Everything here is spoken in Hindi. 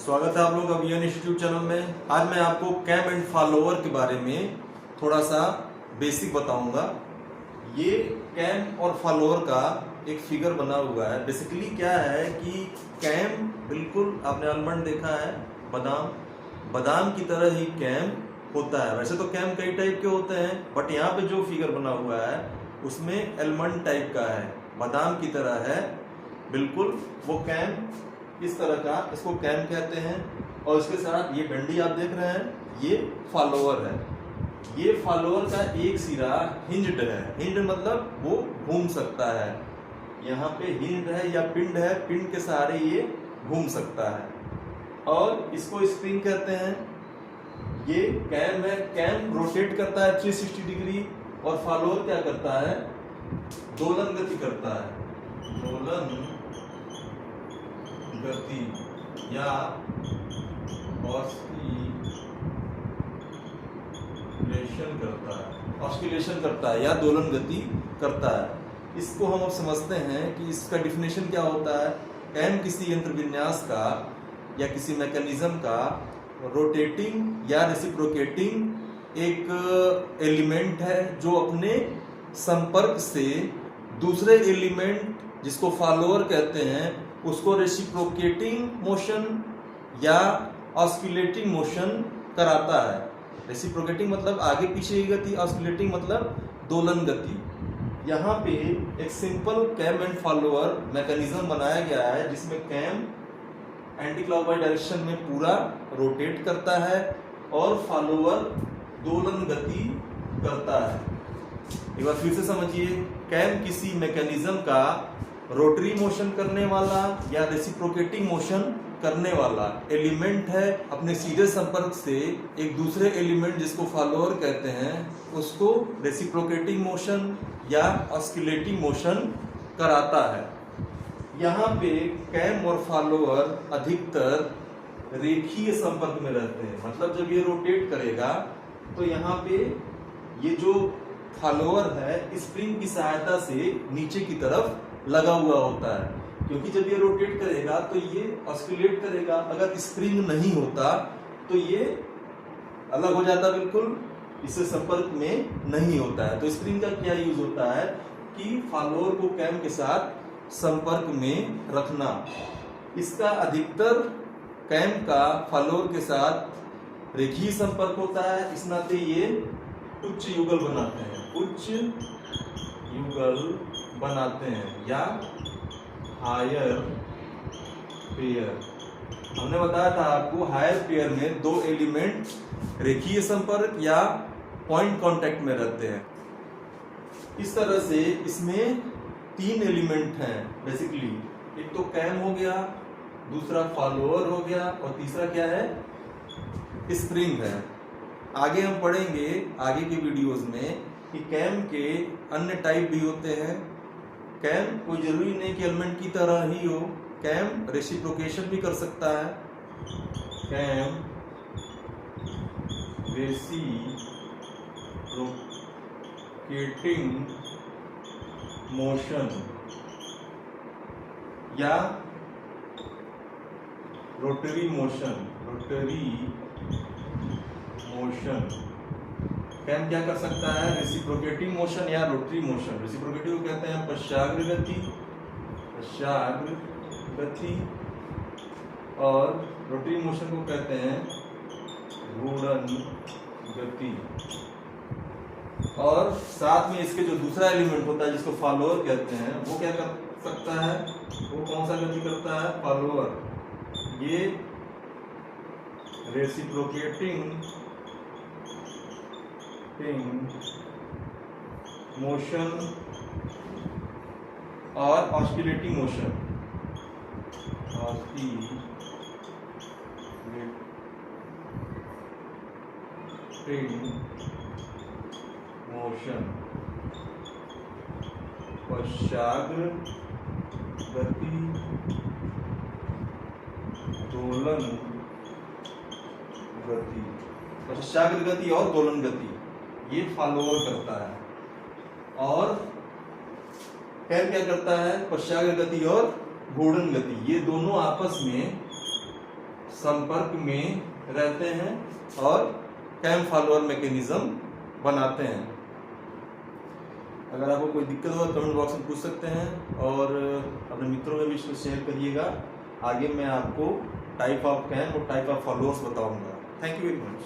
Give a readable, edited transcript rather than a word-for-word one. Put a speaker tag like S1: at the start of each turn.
S1: स्वागत है आप लोग अभियान इंस्टीट्यूट चैनल में। आज मैं आपको कैम एंड फॉलोअर के बारे में थोड़ा सा बेसिक बताऊंगा। ये कैम और फॉलोअर का एक फिगर बना हुआ है। बेसिकली क्या है कि कैम बिल्कुल आपने आलमंड देखा है, बादाम की तरह ही कैम होता है। वैसे तो कैम कई टाइप के होते हैं, बट यहाँ पे जो फिगर बना हुआ है उसमें आलमंड टाइप का है, बादाम की तरह है बिल्कुल। वो कैम इस तरह का, इसको कैम कहते हैं। और इसके साथ ये डंडी आप देख रहे हैं, ये फॉलोअर है। ये फॉलोअर का एक सिरा हिंज्ड है। हिंज्ड मतलब वो घूम सकता है। यहाँ पे हिंज्ड है या पिंड है, पिंड के सहारे ये घूम सकता है। और इसको स्प्रिंग कहते हैं। ये कैम है, कैम रोटेट करता है 360 डिग्री, और फॉलोअर क्या करता है, दोलन गति करता है। दोलन गति या ऑस्किलेशन करता है या दोलन गति करता है। इसको हम अब समझते हैं कि इसका डिफिनेशन क्या होता है। कैम किसी यंत्र विन्यास का या किसी मैकेनिज्म का रोटेटिंग या रेसिप्रोकेटिंग एक एलिमेंट है जो अपने संपर्क से दूसरे एलिमेंट, जिसको फॉलोअर कहते हैं, उसको रेसिप्रोकेटिंग मोशन या ऑस्किलेटिंग मोशन कराता है। रेसिप्रोकेटिंग मतलब आगे पीछे की गति, ऑस्किलेटिंग मतलब दोलन गति। यहाँ पे एक simple cam and follower mechanism बनाया गया है जिसमें कैम एंटी क्लॉकवाइज डायरेक्शन में पूरा रोटेट करता है और फॉलोअर दोलन गति करता है। एक बार फिर से समझिए, कैम किसी मैकेनिज्म का रोटरी मोशन करने वाला या रेसिप्रोकेटिंग मोशन करने वाला एलिमेंट है। अपने सीधे संपर्क से एक दूसरे एलिमेंट, जिसको फॉलोअर कहते हैं, उसको रेसिप्रोकेटिंग मोशन या ऑस्किलेटिंग मोशन कराता है। यहाँ पे कैम और फॉलोअर अधिकतर रेखीय संपर्क में रहते हैं। मतलब जब ये रोटेट करेगा तो यहाँ पे ये जो फॉलोअर है स्प्रिंग की सहायता से नीचे की तरफ लगा हुआ होता है, क्योंकि जब ये रोटेट करेगा तो ये ऑस्किलेट करेगा। अगर स्प्रिंग नहीं होता तो ये अलग हो जाता, बिल्कुल इससे संपर्क में नहीं होता है। तो स्प्रिंग का क्या यूज होता है कि फॉलोअर को कैम के साथ संपर्क में रखना। इसका अधिकतर कैम का फॉलोअर के साथ रेखीय संपर्क होता है। इस नाते ये उच्च युगल बनाते हैं, उच्च युगल बनाते हैं या हायर पेयर। हमने बताया था आपको, हायर पेयर में दो एलिमेंट रेखीय संपर्क या पॉइंट कांटेक्ट में रहते हैं। इस तरह से इसमें तीन एलिमेंट हैं बेसिकली। एक तो कैम हो गया, दूसरा फॉलोअर हो गया, और तीसरा क्या है, स्प्रिंग है। आगे हम पढ़ेंगे आगे के वीडियोस में कि कैम के अन्य टाइप भी होते हैं। कैम कोई जरूरी नहीं कि एलिमेंट की तरह ही हो, कैम रेसिप्रोकेशन भी कर सकता है। कैम रेसिप्रोकेटिंग मोशन या रोटरी मोशन, कैम क्या कर सकता है, रेसिप्रोकेटिंग मोशन या रोटरी मोशन। रेसिप्रोकेटिव को कहते हैं पश्चाग्र गति, और रोटरी मोशन को कहते हैं घूर्णन गति। और साथ में इसके जो दूसरा एलिमेंट होता है जिसको फॉलोअर कहते हैं, वो क्या कर सकता है, वो कौन सा गति करता है, फॉलोअर। ये रेसिप्रोकेटिंग मोशन और ऑस्किलेटिंग मोशन, पश्चाग्र गति, दोलन गति, पश्चाग्र गति और दोलन गति ये फॉलोअर करता है। और कैम क्या करता है, पश्चाग्र गति और घूर्णन गति, ये दोनों आपस में संपर्क में रहते हैं और कैम फॉलोअर मैकेनिज्म बनाते हैं। अगर आपको कोई दिक्कत हो कमेंट बॉक्स में पूछ सकते हैं और अपने मित्रों में भी इसको शेयर करिएगा। आगे मैं आपको टाइप ऑफ कैम और टाइप ऑफ फॉलोअर्स बताऊंगा। Thank you very much.